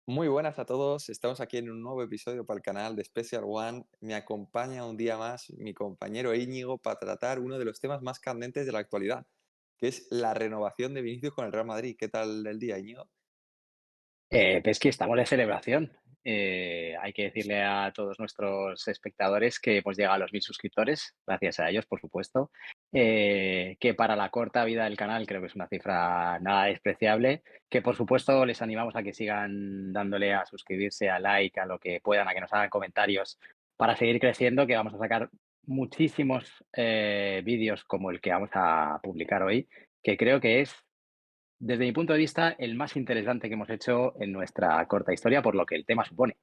Muy buenas a todos, estamos aquí en un nuevo episodio para el canal de Special One. Me acompaña un día más mi compañero Íñigo para tratar uno de los temas más candentes de la actualidad, que es la renovación de Vinicius con el Real Madrid. ¿Qué tal el día, Íñigo? Pues que estamos de celebración. Hay que decirle a todos nuestros espectadores que hemos llegado a los 1000 suscriptores, gracias a ellos, por supuesto. Que para la corta vida del canal creo que es una cifra nada despreciable. Que por supuesto les animamos a que sigan dándole a suscribirse, a like, a lo que puedan, a que nos hagan comentarios para seguir creciendo, que vamos a sacar muchísimos vídeos como el que vamos a publicar hoy, que creo que es desde mi punto de vista, el más interesante que hemos hecho en nuestra corta historia, por lo que el tema supone.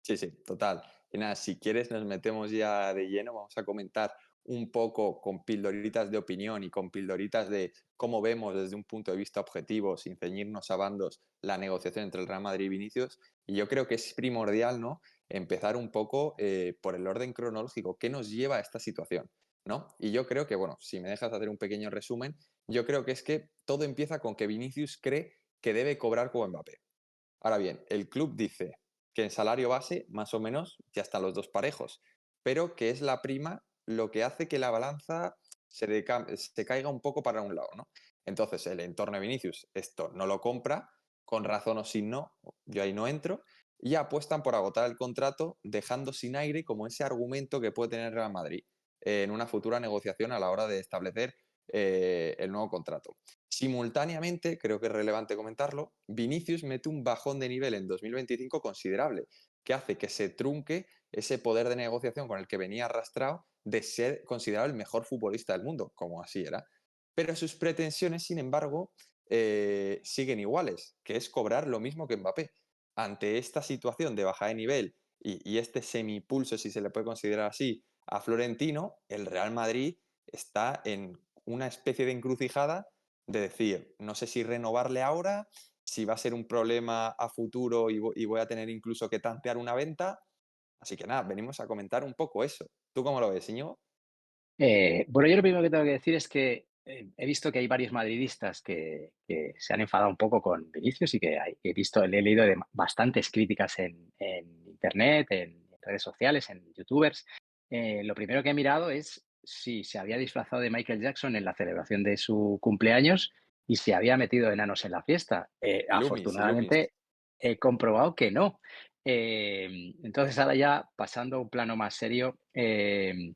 Sí, sí, total. Y nada, si quieres nos metemos ya de lleno, vamos a comentar un poco con pildoritas de opinión y con pildoritas de cómo vemos desde un punto de vista objetivo, sin ceñirnos a bandos, la negociación entre el Real Madrid y Vinicius. Y yo creo que es primordial, ¿no? Empezar un poco por el orden cronológico. ¿Qué nos lleva a esta situación? ¿No? Y yo creo que, bueno, si me dejas hacer un pequeño resumen, yo creo que es que todo empieza con que Vinicius cree que debe cobrar como Mbappé. Ahora bien, el club dice que en salario base, más o menos, ya están los dos parejos, pero que es la prima lo que hace que la balanza se caiga un poco para un lado, ¿no? Entonces, el entorno de Vinicius esto no lo compra, con razón o sin no, yo ahí no entro, y apuestan por agotar el contrato, dejando sin aire como ese argumento que puede tener Real Madrid en una futura negociación a la hora de establecer el nuevo contrato. Simultáneamente, creo que es relevante comentarlo, Vinicius mete un bajón de nivel en 2025 considerable, que hace que se trunque ese poder de negociación con el que venía arrastrado de ser considerado el mejor futbolista del mundo, como así era. Pero sus pretensiones, sin embargo, siguen iguales, que es cobrar lo mismo que Mbappé. Ante esta situación de baja de nivel y este semipulso, si se le puede considerar así, a Florentino, el Real Madrid está en una especie de encrucijada de decir, no sé si renovarle ahora, si va a ser un problema a futuro y voy a tener incluso que tantear una venta. Así que nada, venimos a comentar un poco eso. ¿Tú cómo lo ves, Íñigo? Bueno, yo lo primero que tengo que decir es que he visto que hay varios madridistas que se han enfadado un poco con Vinicius y que he leído de bastantes críticas en Internet, en redes sociales, en YouTubers. Lo primero que he mirado es si se había disfrazado de Michael Jackson en la celebración de su cumpleaños y si había metido enanos en la fiesta. Illumis, Illumis. Afortunadamente he comprobado que no. Entonces ahora ya pasando a un plano más serio, que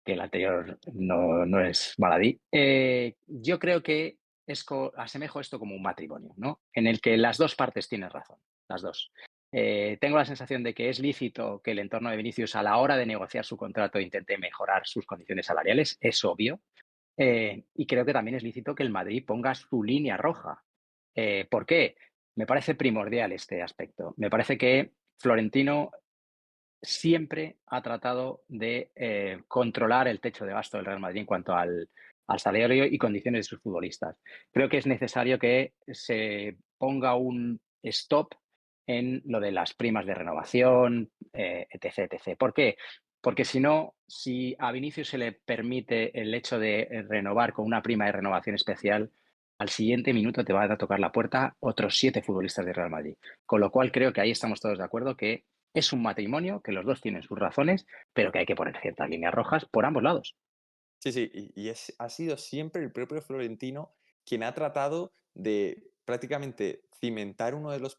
el anterior no es baladí. Yo creo que asemejo esto como un matrimonio, ¿no? En el que las dos partes tienen razón, las dos. Tengo la sensación de que es lícito que el entorno de Vinicius a la hora de negociar su contrato intente mejorar sus condiciones salariales, es obvio. Y creo que también es lícito que el Madrid ponga su línea roja. ¿Por qué? Me parece primordial este aspecto. Me parece que Florentino siempre ha tratado de controlar el techo de gasto del Real Madrid en cuanto al salario y condiciones de sus futbolistas. Creo que es necesario que se ponga un stop en lo de las primas de renovación, etc, etc. ¿Por qué? Porque si no, si a Vinicius se le permite el hecho de renovar con una prima de renovación especial, al siguiente minuto te van a tocar la puerta otros 7 futbolistas de Real Madrid. Con lo cual creo que ahí estamos todos de acuerdo que es un matrimonio, que los dos tienen sus razones, pero que hay que poner ciertas líneas rojas por ambos lados. Sí, sí, ha sido siempre el propio Florentino quien ha tratado de prácticamente cimentar uno de los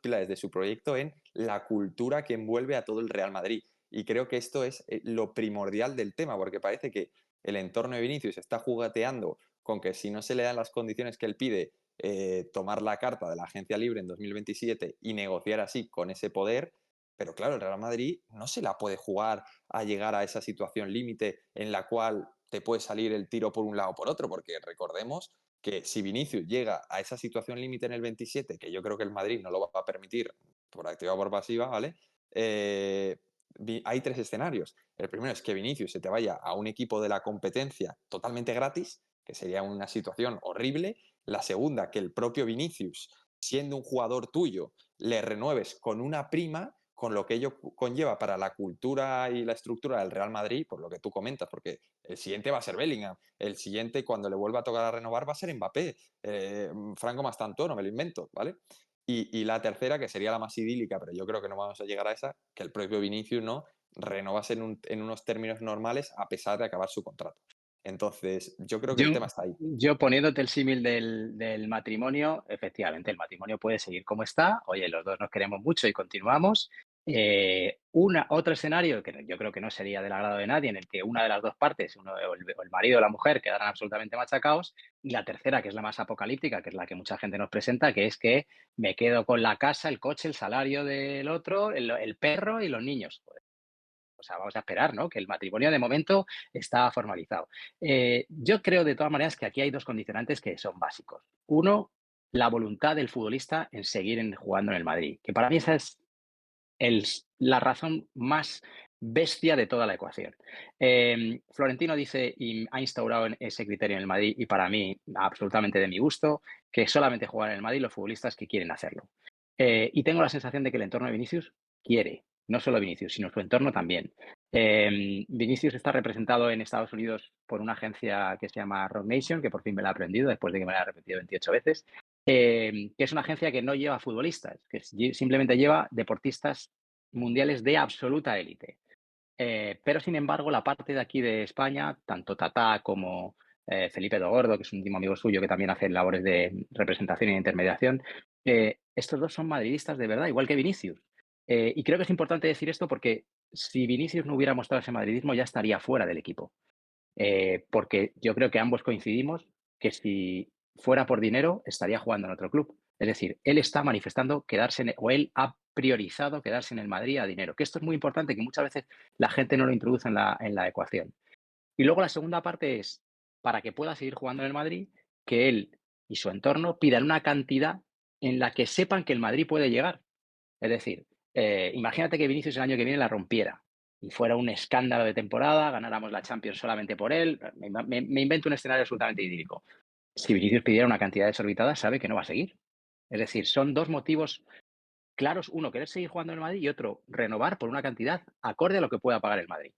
pilares de su proyecto en la cultura que envuelve a todo el Real Madrid. Y creo que esto es lo primordial del tema, porque parece que el entorno de Vinicius está jugueteando con que si no se le dan las condiciones que él pide, tomar la carta de la agencia libre en 2027 y negociar así con ese poder. Pero claro, el Real Madrid no se la puede jugar a llegar a esa situación límite en la cual te puede salir el tiro por un lado o por otro, porque recordemos que si Vinicius llega a esa situación límite en el 27, que yo creo que el Madrid no lo va a permitir por activa o por pasiva, ¿vale? Eh, hay tres escenarios. El primero es que Vinicius se te vaya a un equipo de la competencia totalmente gratis, que sería una situación horrible. La segunda, que el propio Vinicius, siendo un jugador tuyo, le renueves con una prima, con lo que ello conlleva para la cultura y la estructura del Real Madrid, por lo que tú comentas, porque el siguiente va a ser Bellingham, el siguiente cuando le vuelva a tocar a renovar va a ser Mbappé, Franco Mastantuono, me lo invento, ¿vale? Y la tercera, que sería la más idílica, pero yo creo que no vamos a llegar a esa, que el propio Vinicius no renovase en unos términos normales a pesar de acabar su contrato. Entonces, yo creo que el Yo, tema está ahí. yo poniéndote el símil del matrimonio, efectivamente, el matrimonio puede seguir como está. Oye, los dos nos queremos mucho y continuamos. Otro escenario que yo creo que no sería del agrado de nadie, en el que una de las dos partes, o el marido o la mujer, quedaran absolutamente machacados. Y la tercera, que es la más apocalíptica, que es la que mucha gente nos presenta, que es que me quedo con la casa, el coche, el salario del otro, el perro y los niños. O sea, vamos a esperar, ¿no? Que el matrimonio de momento está formalizado. Yo creo de todas maneras que aquí hay dos condicionantes que son básicos. Uno, la voluntad del futbolista en seguir jugando en el Madrid, que para mí esa es el- la razón más bestia de toda la ecuación. Florentino dice y ha instaurado ese criterio en el Madrid y para mí absolutamente de mi gusto, que solamente juegan en el Madrid los futbolistas que quieren hacerlo. Y tengo la sensación de que el entorno de Vinicius quiere, no solo Vinicius, sino su entorno también. Vinicius está representado en Estados Unidos por una agencia que se llama Rock Nation, que por fin me la he aprendido después de que me la he repetido 28 veces, que es una agencia que no lleva futbolistas, que simplemente lleva deportistas mundiales de absoluta élite. Pero, sin embargo, la parte de aquí de España, tanto Tatá como Felipe do Gordo, que es un último amigo suyo que también hace labores de representación y de intermediación, estos dos son madridistas de verdad, igual que Vinicius. Y creo que es importante decir esto porque si Vinicius no hubiera mostrado ese madridismo ya estaría fuera del equipo. Porque yo creo que ambos coincidimos que si fuera por dinero estaría jugando en otro club. Es decir, él está manifestando quedarse o él ha priorizado quedarse en el Madrid a dinero, que esto es muy importante, que muchas veces la gente no lo introduce en la ecuación. Y luego la segunda parte es, para que pueda seguir jugando en el Madrid, que él y su entorno pidan una cantidad en la que sepan que el Madrid puede llegar. Es decir, imagínate que Vinicius el año que viene la rompiera y fuera un escándalo de temporada, ganáramos la Champions solamente por él. Me invento un escenario absolutamente idílico. Si Vinicius pidiera una cantidad desorbitada, sabe que no va a seguir. Es decir, son dos motivos claros. Uno, querer seguir jugando en el Madrid y otro, renovar por una cantidad acorde a lo que pueda pagar el Madrid.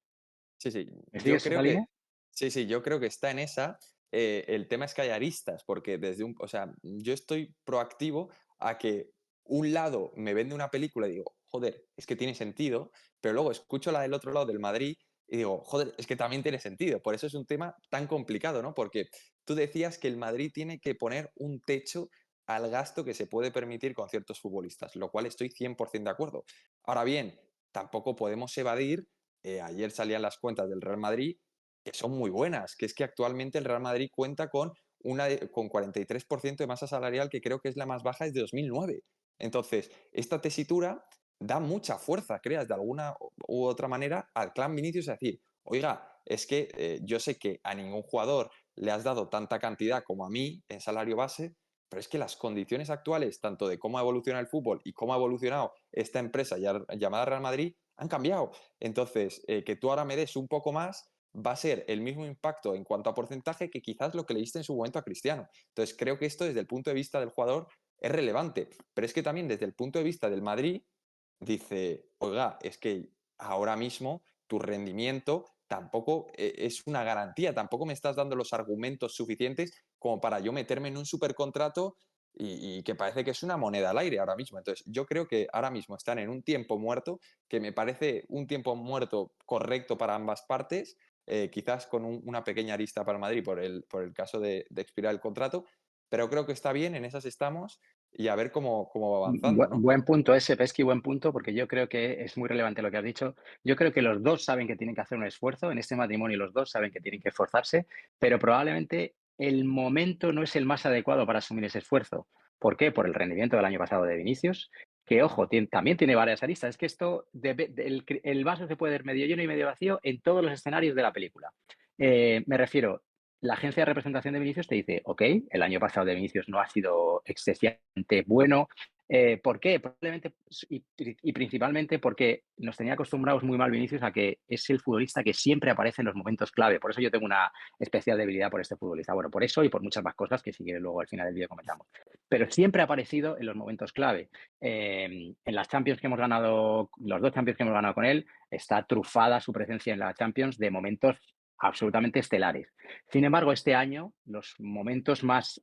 Sí, sí, ¿Me yo sigues esa creo que línea? sí, sí, yo creo que está en esa. El tema es que hay aristas, porque o sea, yo estoy proactivo a que un lado me vende una película y digo, joder, es que tiene sentido, pero luego escucho la del otro lado del Madrid y digo, joder, es que también tiene sentido. Por eso es un tema tan complicado, ¿no? Porque tú decías que el Madrid tiene que poner un techo al gasto que se puede permitir con ciertos futbolistas, lo cual estoy 100% de acuerdo. Ahora bien, tampoco podemos evadir ayer salían las cuentas del Real Madrid, que son muy buenas, que es que actualmente el Real Madrid cuenta con 43% de masa salarial, que creo que es la más baja desde 2009. Entonces, esta tesitura da mucha fuerza, creas, de alguna u otra manera al clan Vinicius, es decir, oiga, es que yo sé que a ningún jugador le has dado tanta cantidad como a mí en salario base, pero es que las condiciones actuales, tanto de cómo ha evolucionado el fútbol y cómo ha evolucionado esta empresa llamada Real Madrid, han cambiado. Entonces, que tú ahora me des un poco más va a ser el mismo impacto en cuanto a porcentaje que quizás lo que le diste en su momento a Cristiano. Entonces, creo que esto desde el punto de vista del jugador es relevante, pero es que también desde el punto de vista del Madrid dice, oiga, es que ahora mismo tu rendimiento tampoco es una garantía, tampoco me estás dando los argumentos suficientes como para yo meterme en un supercontrato y que parece que es una moneda al aire ahora mismo. Entonces, yo creo que ahora mismo están en un tiempo muerto, que me parece un tiempo muerto correcto para ambas partes, quizás con una pequeña arista para el Madrid por el caso de expirar el contrato, pero creo que está bien, en esas estamos y a ver cómo va avanzando, ¿no? Buen punto ese, Pesky, buen punto, porque yo creo que es muy relevante lo que has dicho. Yo creo que los dos saben que tienen que hacer un esfuerzo. En este matrimonio los dos saben que tienen que esforzarse, pero probablemente el momento no es el más adecuado para asumir ese esfuerzo. ¿Por qué? Por el rendimiento del año pasado de Vinicius, que, ojo, también tiene varias aristas. Es que el vaso se puede ver medio lleno y medio vacío en todos los escenarios de la película. Me refiero, la agencia de representación de Vinicius te dice, ok, el año pasado de Vinicius no ha sido excesivamente bueno. ¿Por qué? Probablemente y principalmente porque nos tenía acostumbrados muy mal Vinicius a que es el futbolista que siempre aparece en los momentos clave. Por eso yo tengo una especial debilidad por este futbolista. Bueno, por eso y por muchas más cosas que si quieres luego al final del vídeo comentamos. Pero siempre ha aparecido en los momentos clave. En las Champions que hemos ganado, los dos Champions que hemos ganado con él, está trufada su presencia en la Champions de momentos absolutamente estelares. Sin embargo, este año, los momentos más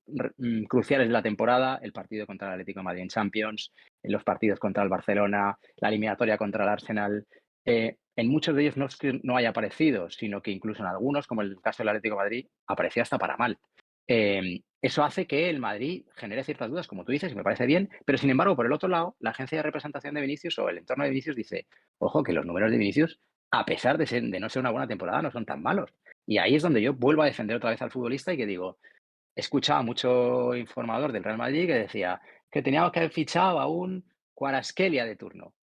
cruciales de la temporada, el partido contra el Atlético de Madrid en Champions, los partidos contra el Barcelona, la eliminatoria contra el Arsenal, en muchos de ellos no es que no haya aparecido, sino que incluso en algunos, como el caso del Atlético de Madrid, aparecía hasta para mal. Eso hace que el Madrid genere ciertas dudas, como tú dices, y me parece bien, pero sin embargo, por el otro lado, la agencia de representación de Vinicius o el entorno de Vinicius dice, ojo, que los números de Vinicius, a pesar de no ser una buena temporada, no son tan malos. Y ahí es donde yo vuelvo a defender otra vez al futbolista y que digo, escuchaba a mucho informador del Real Madrid que decía que teníamos que haber fichado a un Kvaratskhelia de turno.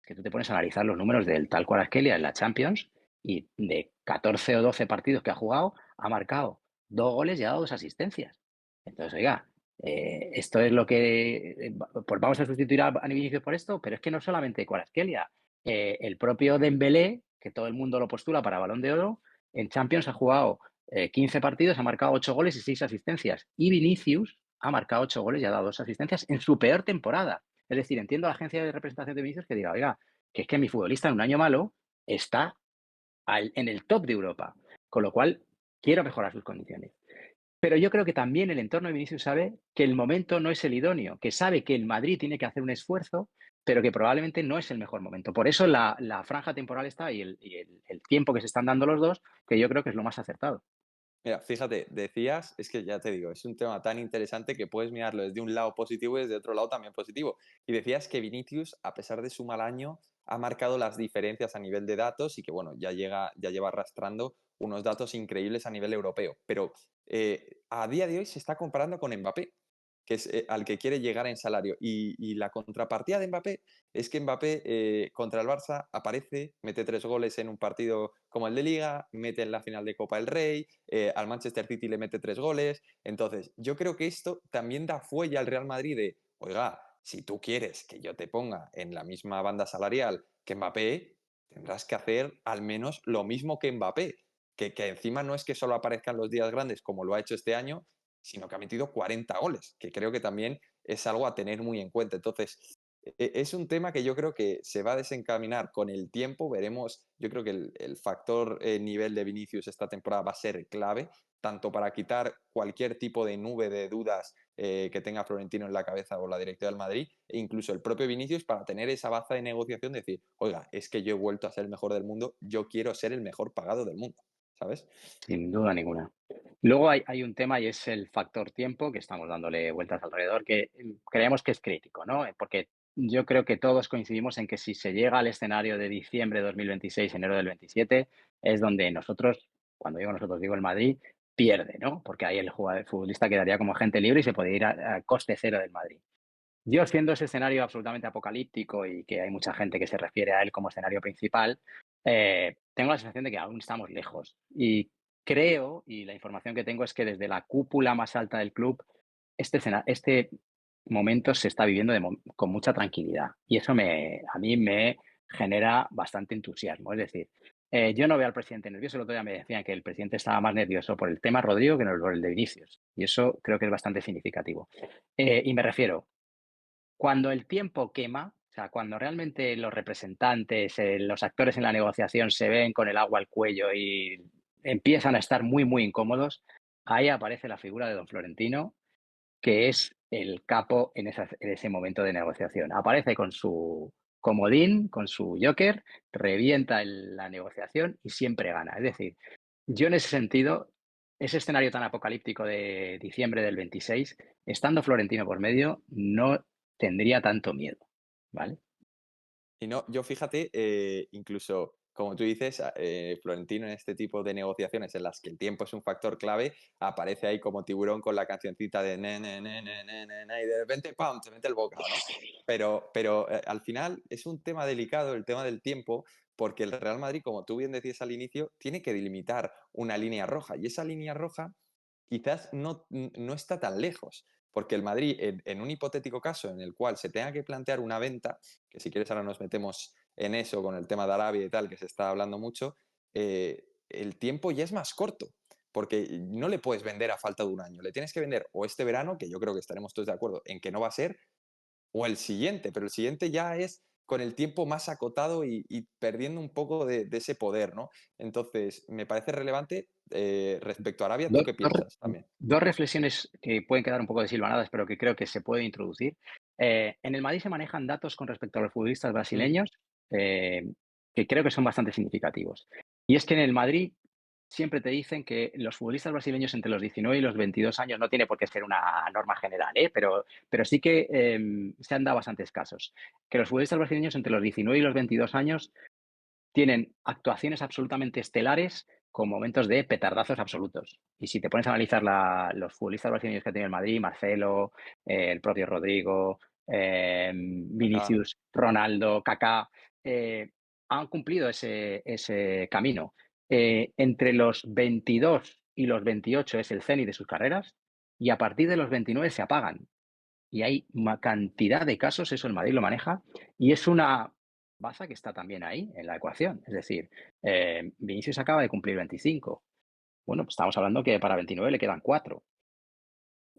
Que tú te pones a analizar los números del tal Kvaratskhelia en la Champions y de 14 o 12 partidos que ha jugado, ha marcado 2 goles y ha dado 2 asistencias. Entonces, oiga, esto es lo que... pues vamos a sustituir a Vinicius por esto, pero es que no solamente Kvaratskhelia, el propio Dembélé, que todo el mundo lo postula para Balón de Oro, en Champions ha jugado 15 partidos, ha marcado 8 goles y 6 asistencias. Y Vinicius ha marcado 8 goles y ha dado 2 asistencias en su peor temporada. Es decir, entiendo a la agencia de representación de Vinicius que diga, oiga, que es que mi futbolista en un año malo está en el top de Europa, con lo cual quiero mejorar sus condiciones. Pero yo creo que también el entorno de Vinicius sabe que el momento no es el idóneo, que sabe que el Madrid tiene que hacer un esfuerzo, pero que probablemente no es el mejor momento. Por eso la franja temporal está y el tiempo que se están dando los dos, que yo creo que es lo más acertado. Mira, fíjate, decías, es que ya te digo, es un tema tan interesante que puedes mirarlo desde un lado positivo y desde otro lado también positivo. Y decías que Vinicius, a pesar de su mal año, ha marcado las diferencias a nivel de datos y que, bueno, ya lleva arrastrando unos datos increíbles a nivel europeo. Pero a día de hoy se está comparando con Mbappé, que es al que quiere llegar en salario. Y la contrapartida de Mbappé es que Mbappé contra el Barça aparece, mete 3 goles en un partido como el de Liga, mete en la final de Copa del Rey, al Manchester City le mete 3 goles. Entonces, yo creo que esto también da fuelle al Real Madrid de, oiga, si tú quieres que yo te ponga en la misma banda salarial que Mbappé, tendrás que hacer al menos lo mismo que Mbappé. Que encima no es que solo aparezcan los días grandes como lo ha hecho este año, sino que ha metido 40 goles, que creo que también es algo a tener muy en cuenta. Entonces, es un tema que yo creo que se va a desencaminar con el tiempo. Veremos, yo creo que el factor nivel de Vinicius esta temporada va a ser clave, tanto para quitar cualquier tipo de nube de dudas que tenga Florentino en la cabeza o la directiva del Madrid, e incluso el propio Vinicius para tener esa baza de negociación, de decir, oiga, es que yo he vuelto a ser el mejor del mundo, yo quiero ser el mejor pagado del mundo, ¿sabes? Sin duda ninguna. Luego hay un tema y es el factor tiempo, que estamos dándole vueltas alrededor, que creemos que es crítico, ¿no? Porque yo creo que todos coincidimos en que si se llega al escenario de diciembre de 2026, enero del 27, es donde nosotros, cuando digo nosotros, digo el Madrid, pierde, ¿no? Porque ahí el jugador, el futbolista quedaría como agente libre y se podría ir a coste cero del Madrid. Yo, siendo ese escenario absolutamente apocalíptico y que hay mucha gente que se refiere a él como escenario principal, tengo la sensación de que aún estamos lejos. Y creo, y la información que tengo es que desde la cúpula más alta del club, este momento se está viviendo con mucha tranquilidad. Y eso a mí me genera bastante entusiasmo. Es decir, yo no veo al presidente nervioso. El otro día me decían que el presidente estaba más nervioso por el tema Rodrigo que no por el de Vinicius. Y eso creo que es bastante significativo. Y me refiero, cuando el tiempo quema, o sea, cuando realmente los representantes, los actores en la negociación se ven con el agua al cuello y empiezan a estar muy, muy incómodos, ahí aparece la figura de don Florentino, que es el capo en ese momento de negociación. Aparece con su comodín, con su joker, revienta la negociación y siempre gana. Es decir, yo en ese sentido, ese escenario tan apocalíptico de diciembre del 26, estando Florentino por medio, no tendría tanto miedo, ¿vale? Y no, yo fíjate, incluso como tú dices, Florentino en este tipo de negociaciones en las que el tiempo es un factor clave, aparece ahí como tiburón con la cancioncita de ne, ne, ne, ne, ne, ne, ne, y de repente, ¡pam!, se mete el bocado, ¿no? Pero al final es un tema delicado el tema del tiempo, porque el Real Madrid, como tú bien decías al inicio, tiene que delimitar una línea roja, y esa línea roja quizás no está tan lejos, porque el Madrid, en un hipotético caso en el cual se tenga que plantear una venta, que si quieres ahora nos metemos en eso con el tema de Arabia y tal, que se está hablando mucho, el tiempo ya es más corto, porque no le puedes vender a falta de un año, le tienes que vender o este verano, que yo creo que estaremos todos de acuerdo en que no va a ser, o el siguiente, pero el siguiente ya es con el tiempo más acotado y perdiendo un poco de ese poder, ¿no? Entonces, me parece relevante. Respecto a Arabia, ¿tú Do- qué dos, re- piensas también? dos reflexiones que pueden quedar un poco desilvanadas, pero que creo que se pueden introducir. En el Madrid se manejan datos con respecto a los futbolistas Mm, brasileños eh, que creo que son bastante significativos. Y es que en el Madrid siempre te dicen que los futbolistas brasileños entre los 19 y los 22 años, no tiene por qué ser una norma general, pero sí que se han dado bastantes casos, que los futbolistas brasileños entre los 19 y los 22 años tienen actuaciones absolutamente estelares con momentos de petardazos absolutos. Y si te pones a analizar los futbolistas brasileños que tiene el Madrid, Marcelo, el propio Rodrigo, acá. Vinicius, Ronaldo, Kaká, eh, han cumplido ese camino. Entre los 22 y los 28 es el cenit de sus carreras y a partir de los 29 se apagan. Y hay una cantidad de casos, eso el Madrid lo maneja, y es una baza que está también ahí en la ecuación. Es decir, Vinicius acaba de cumplir 25. Bueno, pues estamos hablando que para 29 le quedan 4.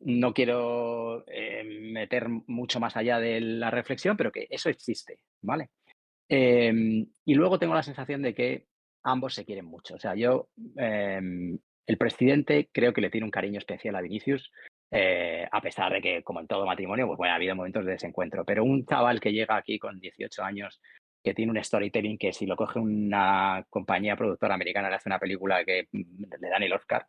No quiero meter mucho más allá de la reflexión, pero que eso existe, ¿vale? Y luego tengo la sensación de que ambos se quieren mucho. O sea, el presidente creo que le tiene un cariño especial a Vinicius, a pesar de que, como en todo matrimonio, pues bueno, ha habido momentos de desencuentro. Pero un chaval que llega aquí con 18 años, que tiene un storytelling que si lo coge una compañía productora americana le hace una película que le dan el Oscar,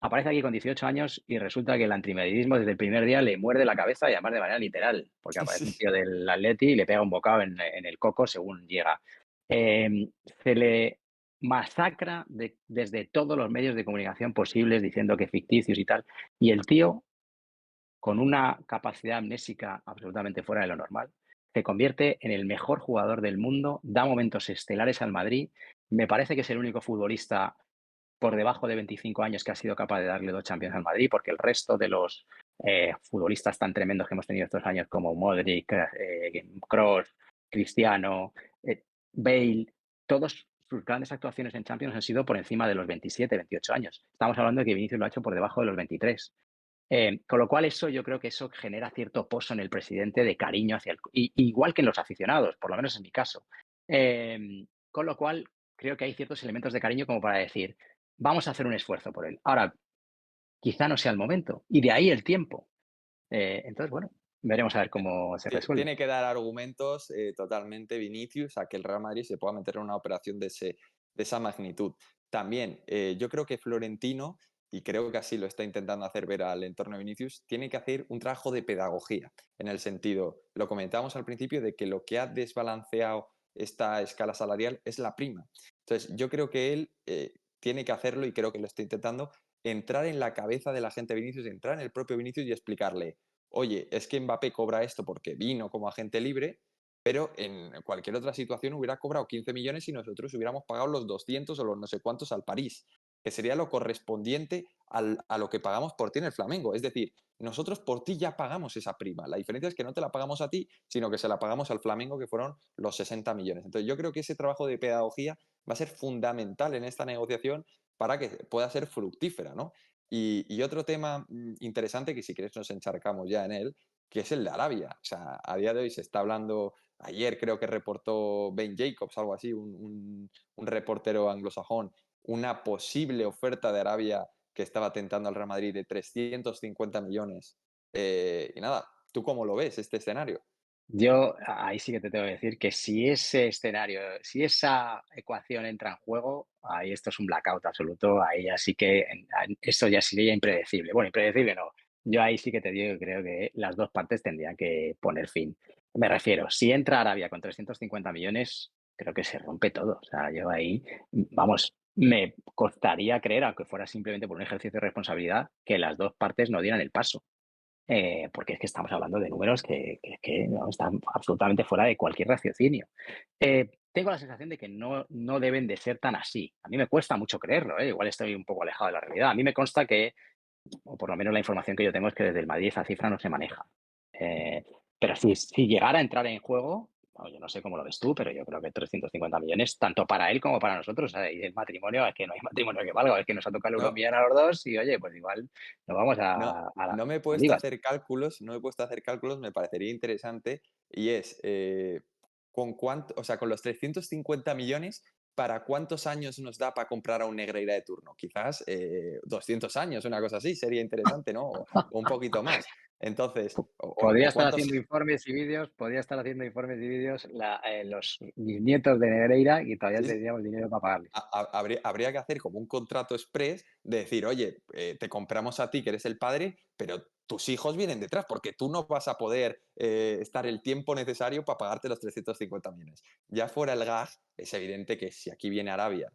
aparece aquí con 18 años y resulta que el antimedidismo desde el primer día le muerde la cabeza y además de manera literal, porque aparece un Sí. tío del Atleti y le pega un bocado en el coco según llega. Se le masacra desde todos los medios de comunicación posibles diciendo que ficticios y tal. Y el tío, con una capacidad amnésica absolutamente fuera de lo normal, se convierte en el mejor jugador del mundo, da momentos estelares al Madrid. Me parece que es el único futbolista por debajo de 25 años que ha sido capaz de darle 2 Champions al Madrid, porque el resto de los futbolistas tan tremendos que hemos tenido estos años como Modric, Kroos, Cristiano, Bale, todos sus grandes actuaciones en Champions han sido por encima de los 27, 28 años. Estamos hablando de que Vinicius lo ha hecho por debajo de los 23. Con lo cual eso yo creo que eso genera cierto pozo en el presidente de cariño hacia igual que en los aficionados, por lo menos en mi caso. Con lo cual creo que hay ciertos elementos de cariño como para decir, vamos a hacer un esfuerzo por él. Ahora, quizá no sea el momento y de ahí el tiempo. Entonces, bueno, veremos a ver cómo se resuelve. Tiene que dar argumentos totalmente Vinicius a que el Real Madrid se pueda meter en una operación de esa magnitud. También, yo creo que Florentino, y creo que así lo está intentando hacer ver al entorno de Vinicius, tiene que hacer un trabajo de pedagogía, en el sentido, lo comentábamos al principio, de que lo que ha desbalanceado esta escala salarial es la prima. Entonces, yo creo que él tiene que hacerlo, y creo que lo está intentando, entrar en la cabeza de la gente de Vinicius, entrar en el propio Vinicius y explicarle: oye, es que Mbappé cobra esto porque vino como agente libre, pero en cualquier otra situación hubiera cobrado 15 millones y nosotros hubiéramos pagado los 200 o los no sé cuántos al París, que sería lo correspondiente a lo que pagamos por ti en el Flamengo. Es decir, nosotros por ti ya pagamos esa prima. La diferencia es que no te la pagamos a ti, sino que se la pagamos al Flamengo, que fueron los 60 millones. Entonces yo creo que ese trabajo de pedagogía va a ser fundamental en esta negociación para que pueda ser fructífera, ¿no? Y otro tema interesante, que si quieres nos encharcamos ya en él, que es el de Arabia. O sea, a día de hoy se está hablando, ayer creo que reportó Ben Jacobs, algo así, un reportero anglosajón, una posible oferta de Arabia que estaba tentando al Real Madrid de 350 millones. Y nada, ¿tú cómo lo ves este escenario? Yo ahí sí que te tengo que decir que si ese escenario, si esa ecuación entra en juego, ahí esto es un blackout absoluto, ahí ya sí que eso ya sería impredecible. Bueno, impredecible no. Yo ahí sí que te digo que creo que las dos partes tendrían que poner fin. Me refiero, si entra Arabia con 350 millones, creo que se rompe todo. O sea, yo ahí, vamos, me costaría creer, aunque fuera simplemente por un ejercicio de responsabilidad, que las dos partes no dieran el paso. Porque es que estamos hablando de números que no, están absolutamente fuera de cualquier raciocinio. Tengo la sensación de que no deben de ser tan así. A mí me cuesta mucho creerlo, ¿eh? Igual estoy un poco alejado de la realidad. A mí me consta que, o por lo menos la información que yo tengo es que desde el Madrid esa cifra no se maneja. Eh, pero si llegara a entrar en juego, bueno, yo no sé cómo lo ves tú, pero yo creo que 350 millones, tanto para él como para nosotros, ¿sabes? Y el matrimonio, es que no hay matrimonio que valga, es que nos ha tocado el No, euromillón a los dos y oye, pues igual nos vamos no, a no me he las puesto a ligas. hacer cálculos, no me he puesto a hacer cálculos, me parecería interesante, y es, o sea, con los 350 millones, ¿para cuántos años nos da para comprar a un Negreira de turno? Quizás 200 años, una cosa así, sería interesante, ¿no? O un poquito más. Entonces, Podría o estar cuántos. haciendo informes y vídeos, podría estar haciendo informes y vídeos los bisnietos de Negreira y todavía Sí, sí, tendríamos dinero para pagarles. habría que hacer como un contrato express de decir, oye, te compramos a ti, que eres el padre, pero tus hijos vienen detrás, porque tú no vas a poder estar el tiempo necesario para pagarte los 350 millones. Ya fuera el gag, es evidente que si aquí viene Arabia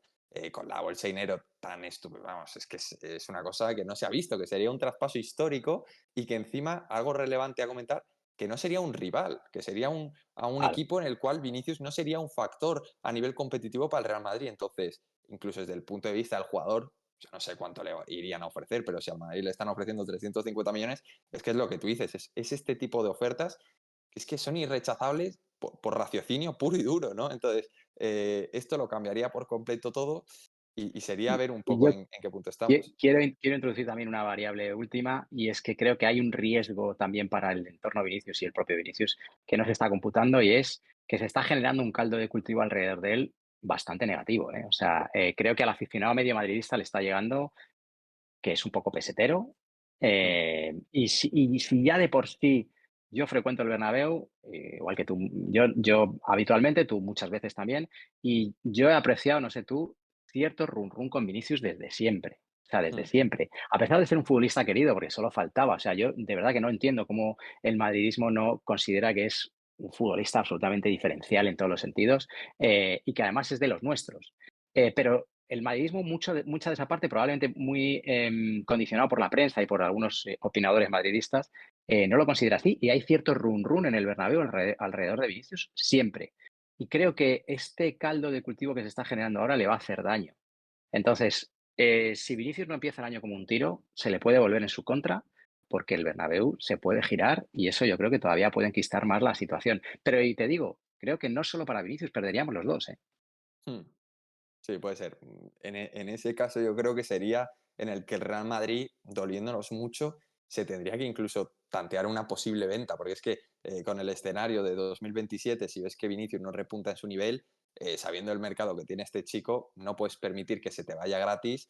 con la bolsa de dinero tan estúpida, vamos, es que es una cosa que no se ha visto, que sería un traspaso histórico y que encima, algo relevante a comentar, que no sería un rival, que sería a un Vale. equipo en el cual Vinicius no sería un factor a nivel competitivo para el Real Madrid. Entonces, incluso desde el punto de vista del jugador, yo no sé cuánto le irían a ofrecer, pero si al Madrid le están ofreciendo 350 millones, es que es lo que tú dices, es este tipo de ofertas que es que son irrechazables por raciocinio puro y duro, ¿no? Entonces, esto lo cambiaría por completo todo y sería ver un Y poco yo en qué punto estamos. quiero introducir también una variable última y es que creo que hay un riesgo también para el entorno Vinicius y el propio Vinicius que no se está computando y es que se está generando un caldo de cultivo alrededor de él bastante negativo, ¿eh? O sea, creo que al aficionado medio madridista le está llegando que es un poco pesetero. Mm, Y si ya de por sí yo frecuento el Bernabéu, igual que tú, yo habitualmente, tú muchas veces también, y yo he apreciado, no sé tú, cierto run run con Vinicius desde siempre. O sea, desde mm, siempre. A pesar de ser un futbolista querido, porque solo faltaba. O sea, yo de verdad que no entiendo cómo el madridismo no considera que es un futbolista absolutamente diferencial en todos los sentidos y que además es de los nuestros. Pero el madridismo, mucha de esa parte, probablemente muy condicionado por la prensa y por algunos opinadores madridistas, no lo considera así. Y hay cierto run-run en el Bernabéu alrededor de Vinicius siempre. Y creo que este caldo de cultivo que se está generando ahora le va a hacer daño. Entonces, si Vinicius no empieza el año como un tiro, se le puede volver en su contra porque el Bernabéu se puede girar y eso yo creo que todavía puede enquistar más la situación. Pero y te digo, creo que no solo para Vinicius, perderíamos los dos, ¿eh? mm. Sí, puede ser. En ese caso yo creo que sería en el que el Real Madrid, doliéndonos mucho, se tendría que incluso tantear una posible venta, porque es que con el escenario de 2027, si ves que Vinicius no repunta en su nivel, sabiendo el mercado que tiene este chico, no puedes permitir que se te vaya gratis.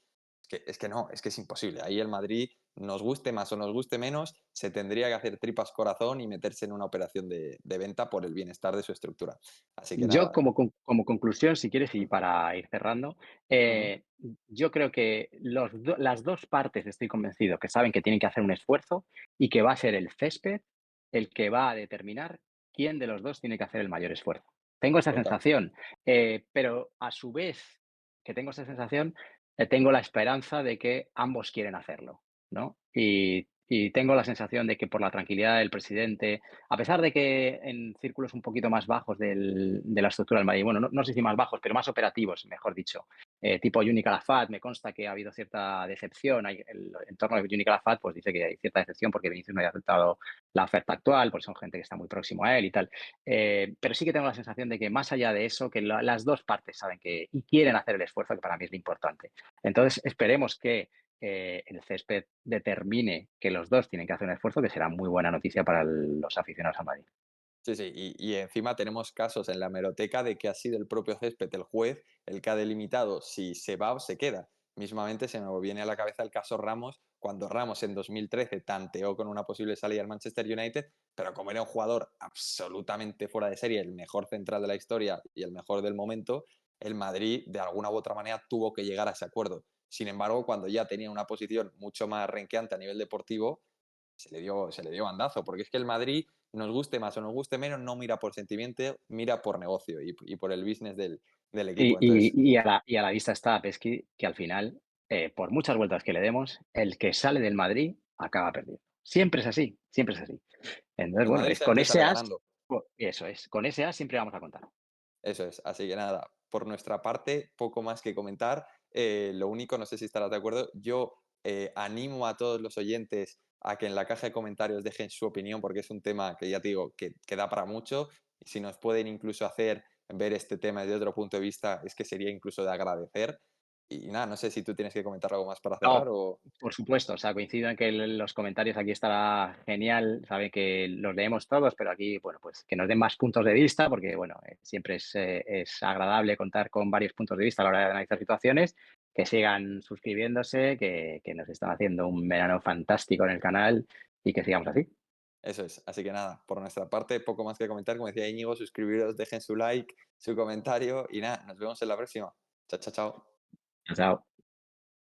Es que no, es que es imposible. Ahí el Madrid, nos guste más o nos guste menos, se tendría que hacer tripas corazón y meterse en una operación de venta por el bienestar de su estructura. Así que Yo nada. como conclusión, si quieres, y para ir cerrando, Ujú, yo creo que las dos partes estoy convencido que saben que tienen que hacer un esfuerzo y que va a ser el césped el que va a determinar quién de los dos tiene que hacer el mayor esfuerzo. Tengo esa total. sensación, pero a su vez que tengo esa sensación, tengo la esperanza de que ambos quieren hacerlo, ¿no? Y tengo la sensación de que por la tranquilidad del presidente, a pesar de que en círculos un poquito más bajos de la estructura del Madrid, bueno, no sé si más bajos, pero más operativos, mejor dicho, tipo Juni Calafat, me consta que ha habido cierta decepción. El entorno de Juni Calafat pues dice que hay cierta decepción porque Vinicius no haya aceptado la oferta actual, porque son gente que está muy próximo a él y tal. Pero sí que tengo la sensación de que más allá de eso, que las dos partes saben que y quieren hacer el esfuerzo, que para mí es lo importante. Entonces, esperemos que el césped determine que los dos tienen que hacer un esfuerzo, que será muy buena noticia para los aficionados a Madrid. Sí, sí, y encima tenemos casos en la hemeroteca de que ha sido el propio césped, el juez, el que ha delimitado si se va o se queda. Mismamente se me viene a la cabeza el caso Ramos, cuando Ramos en 2013 tanteó con una posible salida al Manchester United, pero como era un jugador absolutamente fuera de serie, el mejor central de la historia y el mejor del momento, el Madrid de alguna u otra manera tuvo que llegar a ese acuerdo. Sin embargo, cuando ya tenía una posición mucho más renqueante a nivel deportivo, se le dio bandazo, porque es que el Madrid, nos guste más o nos guste menos, no mira por sentimiento, mira por negocio y por el business del equipo. Entonces, Y a la vista está, Pesqui, que al final, por muchas vueltas que le demos, el que sale del Madrid acaba perdiendo. Siempre es así, siempre es así. Entonces, el bueno, Madrid es es el con que ese sale as, ganando. eso es, con ese as siempre vamos a contar. Eso es. Así que nada, por nuestra parte, poco más que comentar. Lo único, no sé si estarás de acuerdo, yo animo a todos los oyentes a que en la caja de comentarios dejen su opinión, porque es un tema que ya te digo, que da para mucho. Y si nos pueden incluso hacer ver este tema desde otro punto de vista, es que sería incluso de agradecer. y nada, no sé si tú tienes que comentar algo más para cerrar No, o... por supuesto, o sea, coincido en que los comentarios aquí estará genial, sabe que los leemos todos, pero aquí, bueno, pues que nos den más puntos de vista, porque, bueno, siempre es agradable contar con varios puntos de vista a la hora de analizar situaciones, que sigan suscribiéndose, que nos están haciendo un verano fantástico en el canal y que sigamos así. Eso es. Así que nada, por nuestra parte, poco más que comentar. Como decía Íñigo, suscribiros, dejen su like, su comentario y nada, nos vemos en la próxima. Chao, chao, chao. Chao.